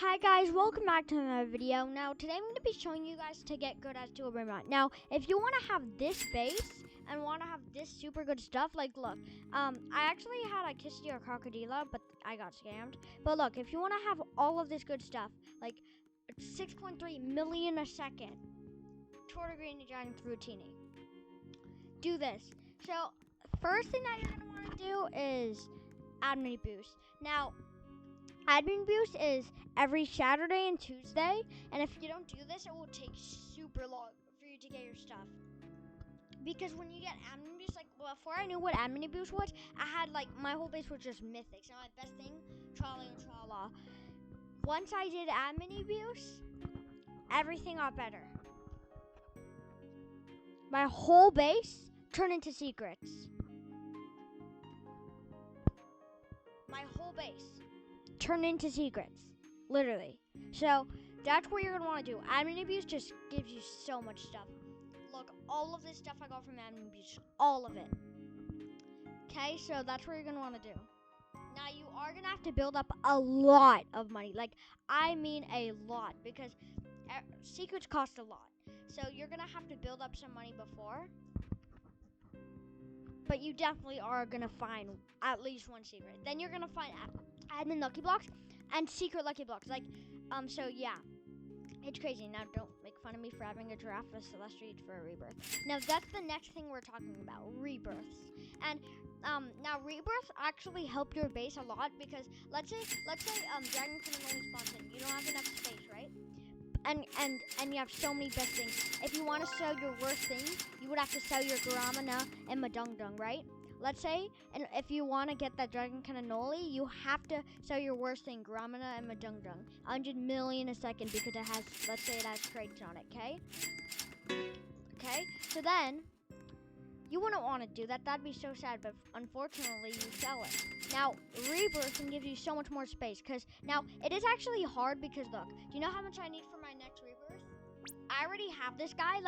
Hi guys, welcome back to another video. Now today I'm going to be showing you guys to get good at Steel Brainrot. Now if you want to have this base and want to have this super good stuff, like look, I actually had a Kissy or Crocodile, but I got scammed. But look, if you want to have all of this good stuff, like 6.3 million a second, Tortigreen Dragon Routine, do this. So first thing that you're going to want to do is admin boost. Now admin boost is every Saturday and Tuesday, and if you don't do this, it will take super long for you to get your stuff. Because when you get admin boost, like before I knew what admin boost was, I had like my whole base was just mythics. And my best thing, Trolly and Trala. Once I did admin boost, everything got better. My whole base turned into secrets. My whole base turn into secrets, literally. So that's what you're gonna want to do. Admin abuse just gives you so much stuff. Look, all of this stuff I got from admin abuse, all of it. Okay, so that's what you're gonna want to do. Now you are gonna have to build up a lot of money, like I mean a lot, because secrets cost a lot. So you're gonna have to build up some money before. But you definitely are gonna find at least one secret. Then you're gonna find admin lucky blocks and secret lucky blocks. So yeah, it's crazy. Now don't make fun of me for having a giraffe as Celestial for a rebirth. Now that's the next thing we're talking about, rebirths. And now rebirths actually help your base a lot, because let's say Dragon can only spawn in. You don't have enough space, right? And you have so many best things. If you want to sell your worst things, you would have to sell your Garamana and Madungdung, right? Let's say, and if you want to get that Dragon Cannoli, you have to sell your worst thing, Garamana and Madungdung. 100 million a second, because it has, let's say it has crates on it, okay? Okay, so then, you wouldn't want to do that. That'd be so sad, but unfortunately, you sell it. Now, rebirthing gives you so much more space, because now, it is actually hard, because look, do you know how much I need for my next rebirth? I already have this guy,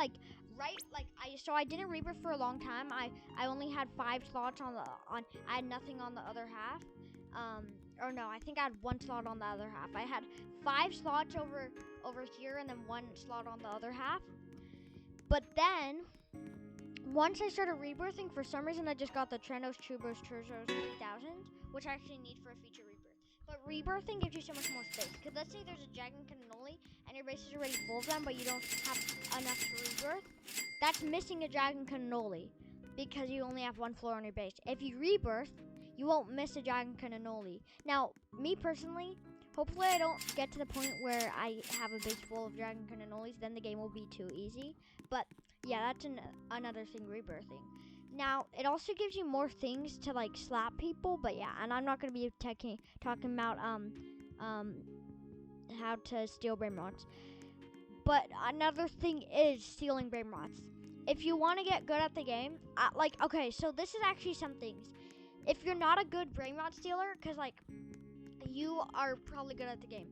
so I didn't rebirth for a long time. I only had 5 slots I had nothing on the other half. Or no, I think I had 1 slot on the other half. I had 5 slots over here, and then 1 slot on the other half. But then, once I started rebirthing, for some reason I just got the Trendos, Chubos, Turzos 3000, which I actually need for a future rebirth. But rebirthing gives you so much more space. Because let's say there's a Dragon Cannoli, and your base is already full of them, but you don't have enough to rebirth. That's missing a Dragon Cannoli, because you only have 1 floor on your base. If you rebirth, you won't miss a Dragon Cannoli. Now, me personally, hopefully I don't get to the point where I have a base full of Dragon Cannolis, then the game will be too easy. But yeah, that's another thing, rebirthing. Now, it also gives you more things to like slap people, but yeah, and I'm not going to be talking about how to steal Brainrots. But another thing is stealing Brainrots. If you want to get good at the game, okay, so this is actually some things. If you're not a good Brainrot stealer, because like you are probably good at the game.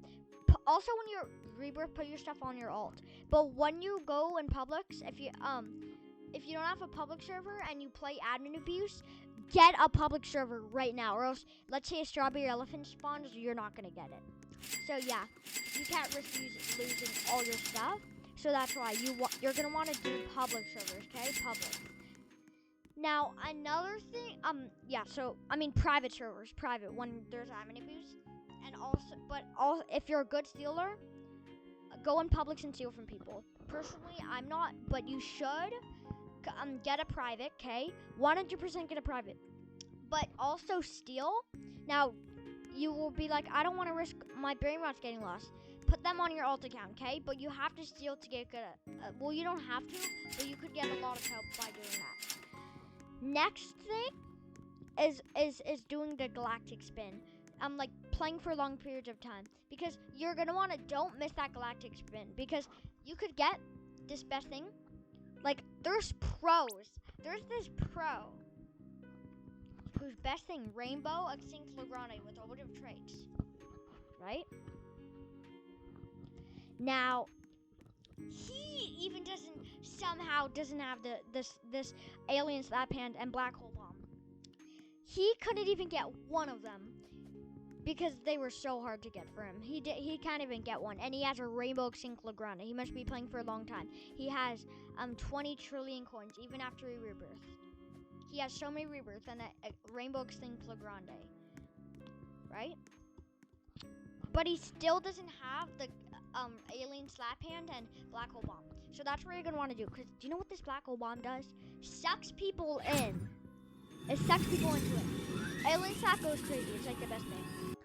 Also, when you rebirth, put your stuff on your alt. But when you go in Publix, if you don't have a public server and you play admin abuse, get a public server right now, or else, let's say a strawberry elephant spawns, you're not gonna get it. So yeah, you can't risk losing all your stuff. So that's why you're gonna want to do public servers, okay? Public. Now another thing, private servers, private when there's admin abuse, and also, if you're a good stealer, go in Publix and steal from people. Personally, I'm not, but you should. Get a private, okay? 100% get a private. But also steal. Now, you will be like, I don't want to risk my Brainrots getting lost. Put them on your alt account, okay? But you have to steal to get good at well, you don't have to, but you could get a lot of help by doing that. Next thing is doing the Galactic spin. Like playing for long periods of time. Because you're going to want to, don't miss that Galactic spin. Because you could get this best thing. Like, there's pros. There's this pro whose best thing, Rainbow Extinct Logrande with a bunch of traits. Right? Now, he even somehow doesn't have this Alien Slap Hand and Black Hole Bomb. He couldn't even get one of them. because they were so hard to get for him. He can't even get one, and he has a rainbow extinct Legrande. He must be playing for a long time. He has 20 trillion coins even after he rebirth. He has so many rebirths and a rainbow extinct Legrande, right? But he still doesn't have the alien slap hand and black hole bomb. So that's what you're gonna want to do. Cause do you know what this black hole bomb does? Sucks people in. It sucks people into it. Alien slap goes crazy. It's like the best thing.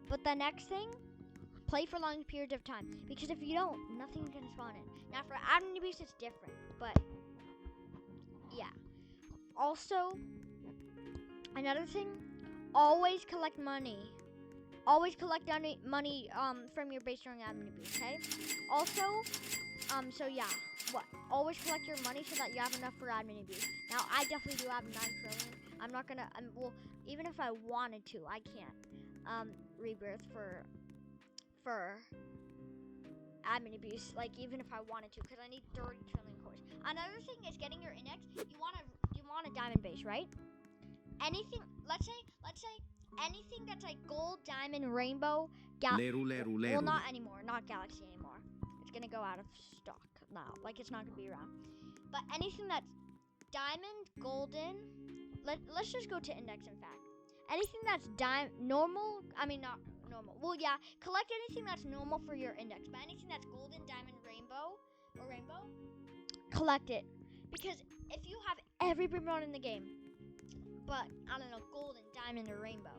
But the next thing, play for long periods of time. Because if you don't, nothing can spawn in. Now for admin abuse, it's different. But yeah. Also, another thing, always collect money. Always collect money from your base during admin abuse, okay? Also, so yeah, always collect your money so that you have enough for admin abuse. Now, I definitely do have 9 trillion. I'm not gonna, well, even if I wanted to, I can't rebirth for admin abuse. Like even if I wanted to, because I need 30 trillion coins. Another thing is getting your index. You want a diamond base, right? Anything. Let's say anything that's like gold, diamond, rainbow, well, not anymore. Not galaxy anymore. It's gonna go out of stock now. Like it's not gonna be around. But anything that's diamond, golden. Let's just go to index. In fact, anything that's normal. I mean not normal. Well, yeah. Collect anything that's normal for your index. But anything that's golden, diamond, rainbow, collect it. Because if you have every Brainrot in the game, but I don't know, golden, diamond, or rainbow,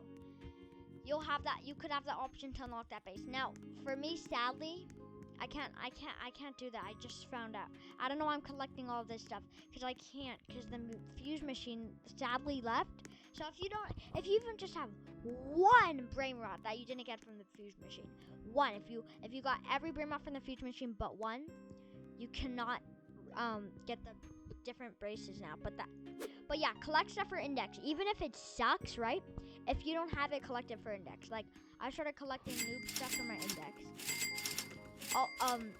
you could have the option to unlock that base. Now, for me, sadly, I can't do that. I just found out. I don't know why I'm collecting all this stuff because I can't, because the fuse machine sadly left. So if you even just have one Brainrot that you didn't get from the fuse machine, one, if you got every Brainrot from the fuse machine but one, you cannot get the different braces now. But yeah, collect stuff for index, even if it sucks, right? If you don't have it, collect it for index. Like I started collecting noob stuff for my index.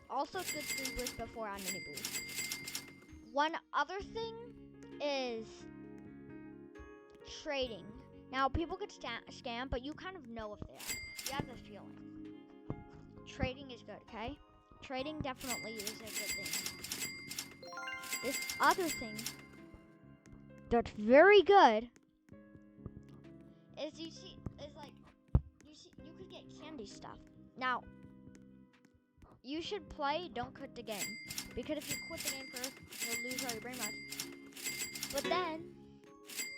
Also good 3 boosts before I mini boost. One other thing is trading. Now people could scam, but you kind of know if they are. You have the feeling. Trading is good, okay? Trading definitely is a good thing. This other thing that's very good is you could get candy stuff. Now, you should play, don't quit the game. Because if you quit the game first, you'll lose all your Brainrots. But then,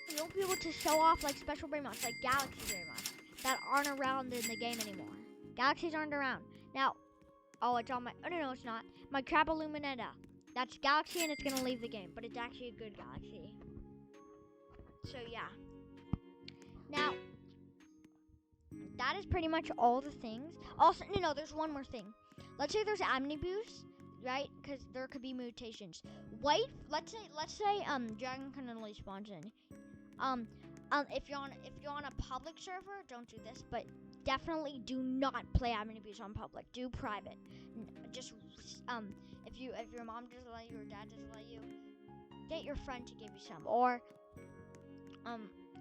you won't be able to show off like special Brainrots, like Galaxy Brainrots, that aren't around in the game anymore. Galaxies aren't around. Now, it's on my, no, it's not. My Crab Illuminata. That's Galaxy and it's gonna leave the game, but it's actually a good Galaxy. So yeah. Now, that is pretty much all the things. Also, no, there's one more thing. Let's say there's omnibus, right? Because there could be mutations. Wait, let's say Dragon can only spawn in. If you're on a public server, don't do this, but definitely do not play omnibus on public. Do private. Just if your mom doesn't let you or dad doesn't let you, get your friend to give you some, or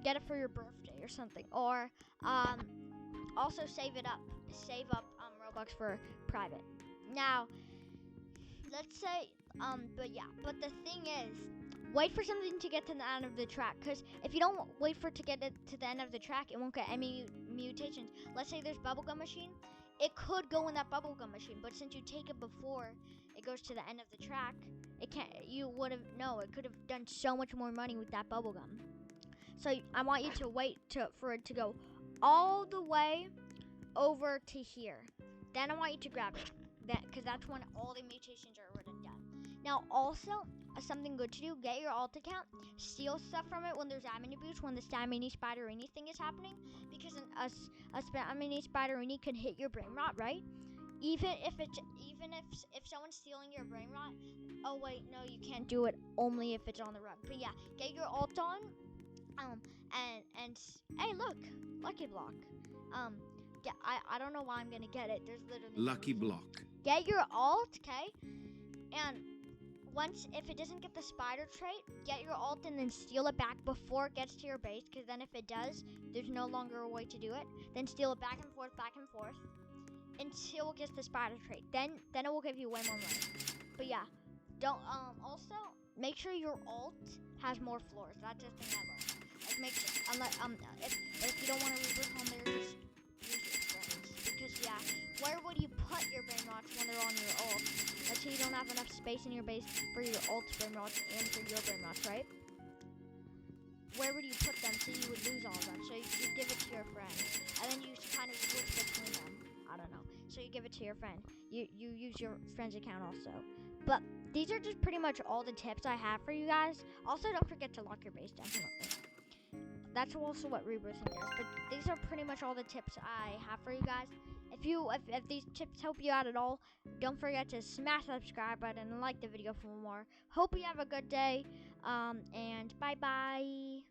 get it for your birthday or something, or also save up Robux for private. Now, let's say but the thing is, wait for something to get to the end of the track, because if you don't wait for it to get to the end of the track, it won't get any mutations. Let's say there's bubblegum machine, it could go in that bubblegum machine, but since you take it before it goes to the end of the track, it can't. You would have it could have done so much more money with that bubblegum. So I want you to wait for it to go all the way over to here. Then I want you to grab it, because that's when all the mutations are already done. Now also, something good to do, get your alt account, steal stuff from it when there's admin boost, when the Stamini Spiderini thing is happening, because a Stamini Spiderini can hit your Brainrot, right? Even if someone's stealing your Brainrot, oh wait, no, you can't do it only if it's on the run. But yeah, get your alt on, and hey, look, Lucky Block. Yeah, I don't know why I'm gonna get it. There's literally Lucky Block. Get your alt, okay? And once, if it doesn't get the spider trait, get your ult and then steal it back before it gets to your base, because then if it does, there's no longer a way to do it. Then steal it back and forth until it gets the spider trait. Then it will give you way more money. But yeah, don't also make sure your ult has more floors. That's the thing I learned. Like make sure, if you don't want to Rebirth on there, just use your friends. Because yeah, where would you put your Brainrots when they're on your ult? Let's say you don't have enough space in your base for your ult's Brainrots and for your Brainrots, right? Where would you put them so you would lose all of them? So you give it to your friend, and then you kind of switch between them. I don't know. So you give it to your friend. You use your friend's account also. But these are just pretty much all the tips I have for you guys. Also, don't forget to lock your base, definitely. That's also what rebirthing does. But these are pretty much all the tips I have for you guys. If these tips help you out at all, don't forget to smash the subscribe button and like the video for more. Hope you have a good day. And bye bye.